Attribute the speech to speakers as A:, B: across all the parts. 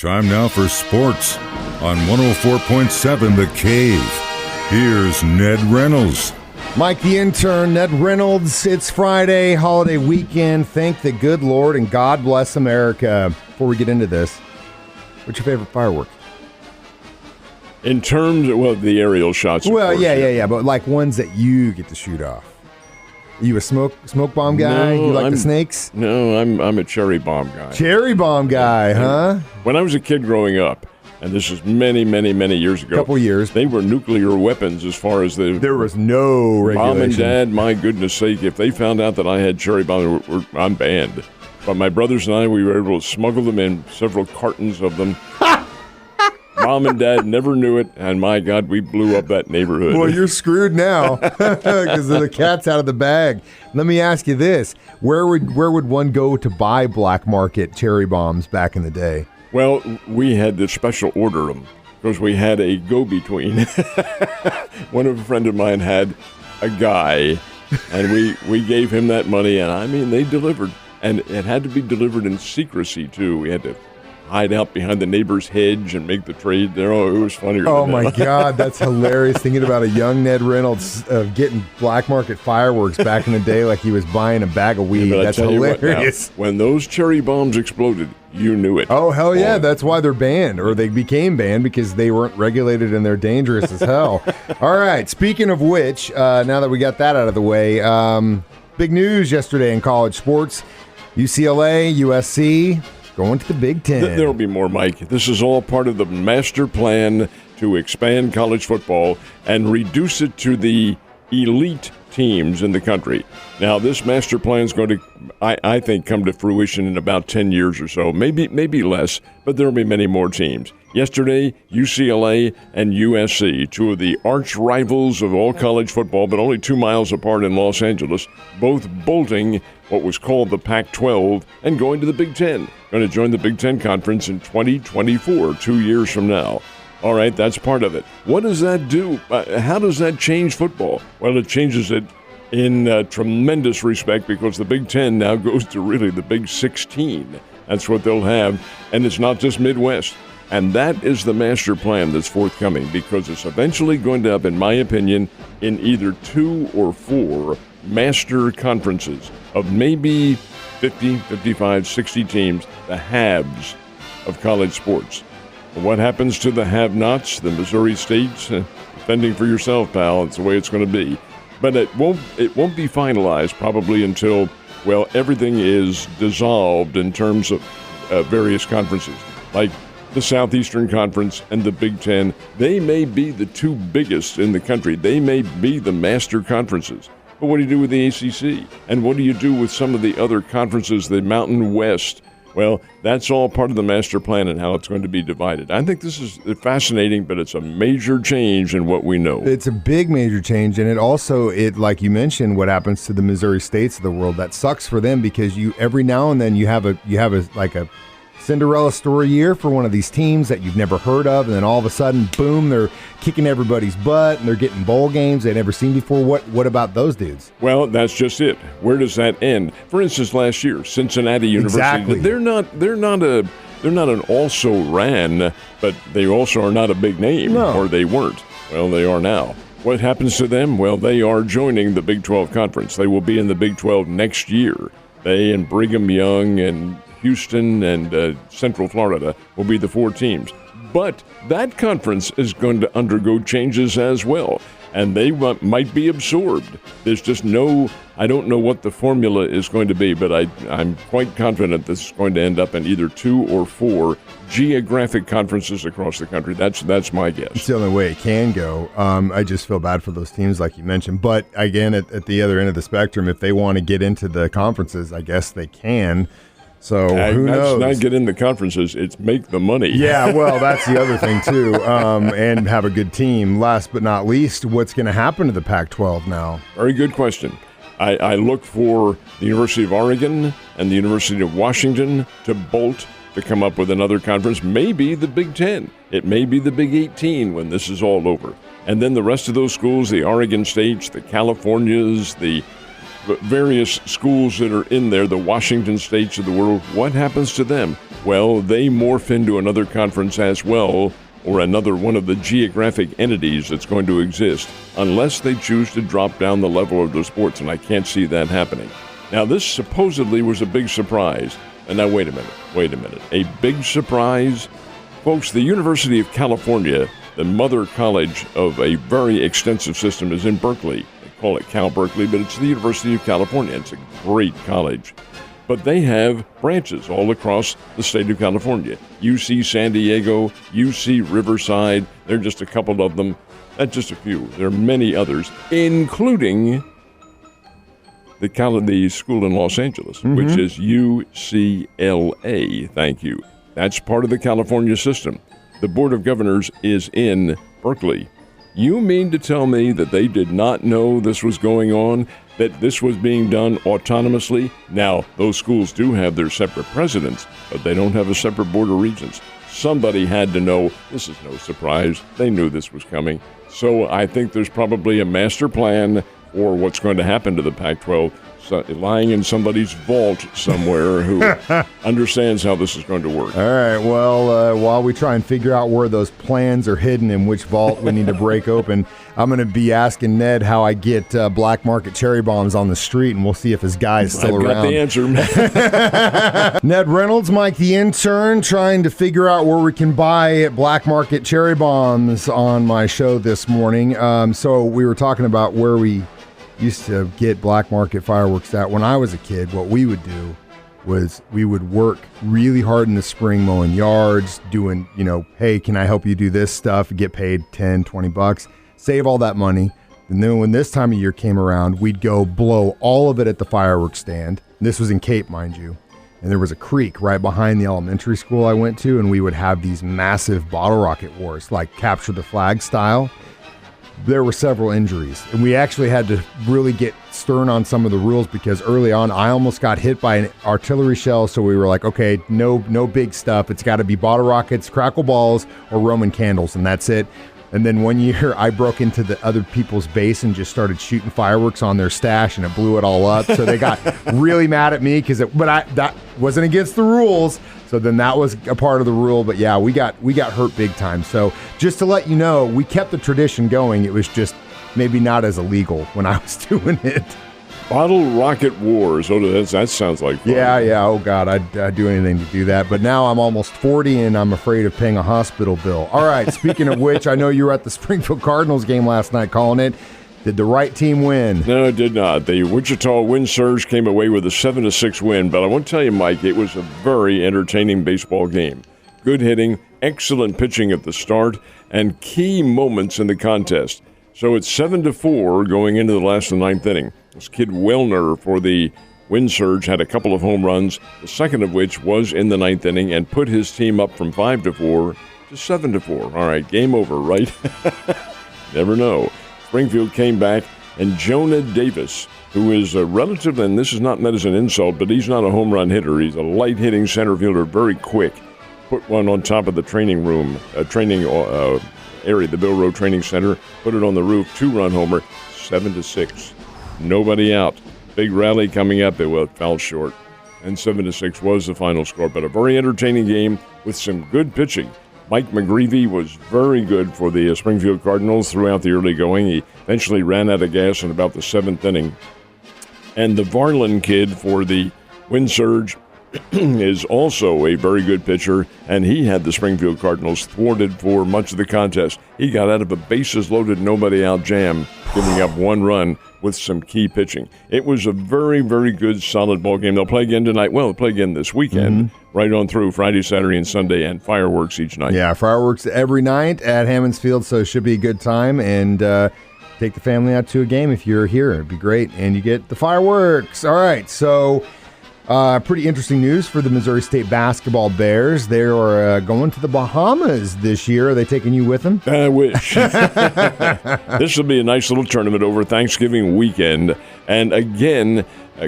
A: Time now for sports on 104.7 The Cave. Here's Ned Reynolds.
B: Mike the Intern, Ned Reynolds. It's Friday, holiday weekend. Thank the good Lord and God bless America. Before we get into this, what's your favorite firework?
C: In terms of, well, the aerial shots.
B: Well,
C: course,
B: yeah, but like ones that you get to shoot off. Are you a smoke bomb guy?
C: No,
B: You like the snakes?
C: No, I'm a cherry bomb guy.
B: Cherry bomb guy, huh?
C: When I was a kid growing up, and this is many, many, many years ago.
B: Couple years.
C: They were nuclear weapons as far as the...
B: There was no regulation.
C: Mom and Dad, my goodness sake, if they found out that I had cherry bombs, I'm banned. But my brothers and I, we were able to smuggle them in, several cartons of them. Mom and Dad never knew it, and my God, we blew up that neighborhood.
B: Well, you're screwed now because the cat's out of the bag. Let me ask you this. Where would one go to buy black market cherry bombs back in the day?
C: Well, we had to special order them because we had a go-between. One of a friend of mine had a guy, and we gave him that money, and I mean, they delivered. And it had to be delivered in secrecy, too. We had to hide out behind the neighbor's hedge and make the trade there. Oh, it was funnier
B: Oh,
C: than
B: my
C: that.
B: God, that's hilarious. Thinking about a young Ned Reynolds getting black market fireworks back in the day like he was buying a bag of weed.
C: But
B: That's
C: I tell you what, now,
B: hilarious.
C: when those cherry bombs exploded, you knew it.
B: Oh, hell yeah.
C: Boy.
B: That's why they're banned, or they became banned because they weren't regulated and they're dangerous as hell. All right. Speaking of which, now that we got that out of the way, big news yesterday in college sports. UCLA, USC, going to the Big Ten.
C: There'll be more, Mike. This is all part of the master plan to expand college football and reduce it to the elite teams in the country. Now, this master plan is going to, I think, come to fruition in about 10 years or so, maybe less, but there'll be many more teams. Yesterday, UCLA and USC, two of the arch rivals of all college football, but only 2 miles apart in Los Angeles, both bolting what was called the Pac-12 and going to the Big Ten. Going to join the Big Ten Conference in 2024, 2 years from now. All right, that's part of it. What does that do? How does that change football? Well, it changes it in tremendous respect because the Big Ten now goes to really the Big 16. That's what they'll have, and it's not just Midwest. And that is the master plan that's forthcoming because it's eventually going to up, in my opinion, in either 2 or 4 master conferences of maybe 50, 55, 60 teams, the haves of college sports. What happens to the have-nots, the Missouri States? Fending for yourself, pal. It's the way it's going to be. But it won't be finalized probably until, well, everything is dissolved in terms of various conferences. Like the Southeastern Conference and the Big Ten, they may be the 2 biggest in the country. They may be the master conferences. But what do you do with the ACC? And what do you do with some of the other conferences, the Mountain West? Well, that's all part of the master plan and how it's going to be divided. I think this is fascinating, but it's a major change in what we know.
B: It's a big major change, and it like you mentioned, what happens to the Missouri States of the world, that sucks for them because you every now and then you have a Cinderella story year for one of these teams that you've never heard of, and then all of a sudden, boom, they're kicking everybody's butt, and they're getting bowl games they've never seen before. What about those dudes?
C: Well, that's just it. Where does that end? For instance, last year, Cincinnati University.
B: Exactly.
C: They're not an also-ran, but they also are not a big name, or they weren't. Well, they are now. What happens to them? Well, they are joining the Big 12 Conference. They will be in the Big 12 next year. They and Brigham Young and Houston and Central Florida will be the 4 teams. But that conference is going to undergo changes as well, and they might be absorbed. There's just I don't know what the formula is going to be, but I'm quite confident this is going to end up in either 2 or 4 geographic conferences across the country. That's my guess.
B: It's the only way it can go. I just feel bad for those teams like you mentioned. But again, at the other end of the spectrum, if they want to get into the conferences, I guess they can. So who knows?
C: It's not get in the conferences, it's make the money.
B: Yeah, well, that's the other thing, too, and have a good team. Last but not least, what's going to happen to the Pac-12 now?
C: Very good question. I look for the University of Oregon and the University of Washington to bolt to come up with another conference, maybe the Big 10. It may be the Big 18 when this is all over. And then the rest of those schools, the Oregon States, the Californias, the various schools that are in there, the Washington States of the world, what happens to them? well, they morph into another conference as well, or another one of the geographic entities that's going to exist, unless they choose to drop down the level of the sports, and I can't see that happening. Now, this supposedly was a big surprise. And now, wait a minute. A big surprise? Folks, the University of California, the mother college of a very extensive system, is in Berkeley. They call it Cal Berkeley, but it's the University of California. It's a great college. But they have branches all across the state of California. UC San Diego, UC Riverside, there are just a couple of them. That's just a few. There are many others, including the school in Los Angeles, which is UCLA. Thank you. That's part of the California system. The Board of Governors is in Berkeley. You mean to tell me that they did not know this was going on, that this was being done autonomously? Now, those schools do have their separate presidents, but they don't have a separate board of regents. Somebody had to know. This is no surprise. They knew this was coming. So I think there's probably a master plan for what's going to happen to the Pac-12 lying in somebody's vault somewhere who understands how this is going to work.
B: All right, well, while we try and figure out where those plans are hidden and which vault we need to break open, I'm going to be asking Ned how I get black market cherry bombs on the street, and we'll see if his guy is still around.
C: I've got the answer, man.
B: Ned Reynolds, Mike the intern, trying to figure out where we can buy black market cherry bombs on my show this morning. So we were talking about where we used to get black market fireworks at. When I was a kid, what we would do was we would work really hard in the spring mowing yards, doing, hey, can I help you do this stuff? Get paid $10, $20, save all that money. And then when this time of year came around, we'd go blow all of it at the fireworks stand. This was in Cape, mind you. And there was a creek right behind the elementary school I went to, and we would have these massive bottle rocket wars, like capture the flag style. There were several injuries, and we actually had to really get stern on some of the rules because early on I almost got hit by an artillery shell, so we were like, okay, no big stuff. It's got to be bottle rockets, crackle balls, or Roman candles, and that's it. And then one year I broke into the other people's base and just started shooting fireworks on their stash, and it blew it all up. So they got really mad at me that wasn't against the rules. So then that was a part of the rule. But yeah, we got hurt big time. So just to let you know, we kept the tradition going. It was just maybe not as illegal when I was doing it.
C: Bottle rocket wars. Oh, that sounds like fun.
B: Yeah. Oh, God, I'd do anything to do that. But now I'm almost 40, and I'm afraid of paying a hospital bill. All right, speaking of which, I know you were at the Springfield Cardinals game last night calling it. Did the right team win?
C: No, it did not. The Wichita Wind Surge came away with a 7-6 win. But I want to tell you, Mike, it was a very entertaining baseball game. Good hitting, excellent pitching at the start, and key moments in the contest. So it's 7-4 going into the last of the ninth inning. This kid Wellner for the Wind Surge had a couple of home runs, the second of which was in the ninth inning, and put his team up from 5-4 to 7-4. All right, game over, right? Never know. Springfield came back, and Jonah Davis, who is a relative, and this is not meant as an insult, but he's not a home run hitter. He's a light-hitting center fielder, very quick. Put one on top of the training room, area, the Bill Rowe Training Center, put it on the roof, 2-run homer, 7-6. Nobody out. Big rally coming up. It fell short. And 7-6 was the final score. But a very entertaining game with some good pitching. Mike McGreevy was very good for the Springfield Cardinals throughout the early going. He eventually ran out of gas in about the 7th inning. And the Varlin kid for the Wind Surge is also a very good pitcher, and he had the Springfield Cardinals thwarted for much of the contest. He got out of a bases-loaded, nobody-out jam, giving up 1 run with some key pitching. It was a very, very good, solid ball game. They'll play again tonight. Well, they'll play again this weekend, right on through Friday, Saturday, and Sunday, and fireworks each night. Yeah,
B: fireworks every night at Hammonds Field, so it should be a good time. And take the family out to a game if you're here. It'd be great. And you get the fireworks. All right, so pretty interesting news for the Missouri State basketball Bears. They are going to the Bahamas this year. Are they taking you with them?
C: I wish. This will be a nice little tournament over Thanksgiving weekend. And again,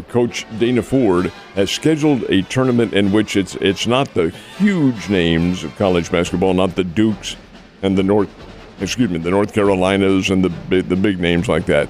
C: Coach Dana Ford has scheduled a tournament in which it's not the huge names of college basketball, not the Dukes and the North Carolinas and the big names like that.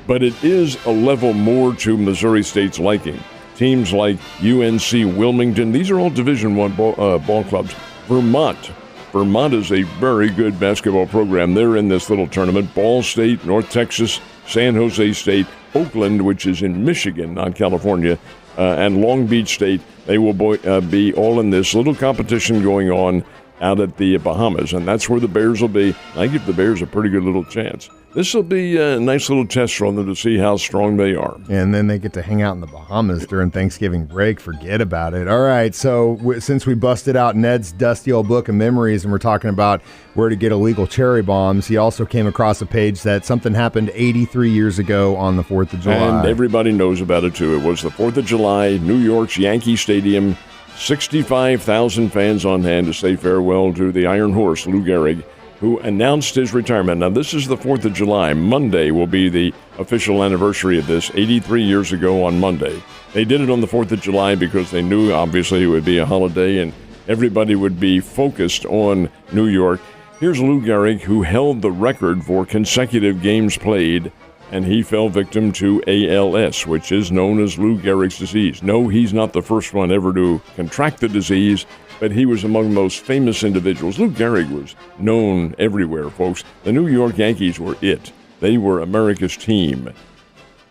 C: But it is a level more to Missouri State's liking. teams like UNC Wilmington. These are all Division I ball clubs. Vermont is a very good basketball program. They're in this little tournament. Ball State, North Texas, San Jose State, Oakland, which is in Michigan, not California, and Long Beach State. They will be all in this little competition going on out at the Bahamas, and that's where the Bears will be. I give the Bears a pretty good little chance. This will be a nice little test for them to see how strong they are.
B: And then they get to hang out in the Bahamas during Thanksgiving break. Forget about it. All right, so since we busted out Ned's dusty old book of memories and we're talking about where to get illegal cherry bombs, he also came across a page that something happened 83 years ago on the 4th of July.
C: And everybody knows about it, too. It was the 4th of July, New York's Yankee Stadium. 65,000 fans on hand to say farewell to the Iron Horse, Lou Gehrig, who announced his retirement. Now, this is the 4th of July. Monday will be the official anniversary of this, 83 years ago on Monday. They did it on the 4th of July because they knew, obviously, it would be a holiday and everybody would be focused on New York. Here's Lou Gehrig, who held the record for consecutive games played, and he fell victim to ALS, which is known as Lou Gehrig's disease. No, he's not the first one ever to contract the disease, but he was among the most famous individuals. Lou Gehrig was known everywhere, folks. The New York Yankees were it. They were America's team.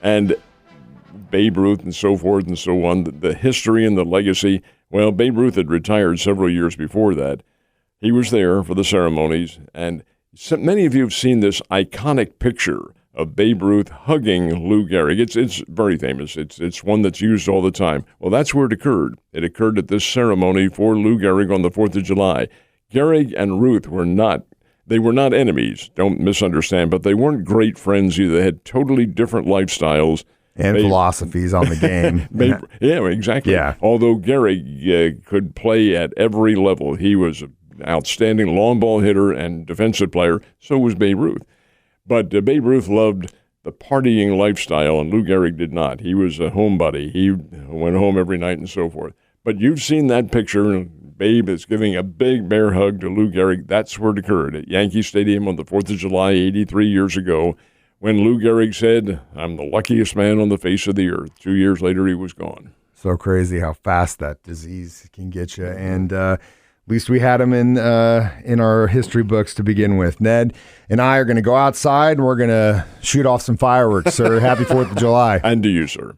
C: And Babe Ruth and so forth and so on, the history and the legacy. Well, Babe Ruth had retired several years before that. He was there for the ceremonies, and many of you have seen this iconic picture of Babe Ruth hugging Lou Gehrig. It's very famous. It's one that's used all the time. Well, that's where it occurred. It occurred at this ceremony for Lou Gehrig on the 4th of July. Gehrig and Ruth were not enemies, don't misunderstand, but they weren't great friends either. They had totally different lifestyles.
B: And philosophies on the game.
C: Yeah, exactly.
B: Yeah.
C: Although Gehrig could play at every level. He was an outstanding long ball hitter and defensive player. So was Babe Ruth. But Babe Ruth loved the partying lifestyle, and Lou Gehrig did not. He was a homebody. He went home every night and so forth. But you've seen that picture, and Babe is giving a big bear hug to Lou Gehrig. That's where it occurred, at Yankee Stadium on the 4th of July, 83 years ago, when Lou Gehrig said, "I'm the luckiest man on the face of the earth." 2 years later, he was gone.
B: So crazy how fast that disease can get you. And at least we had him in our history books to begin with. Ned and I are going to go outside and we're going to shoot off some fireworks, sir. Happy 4th of July.
C: And to you, sir.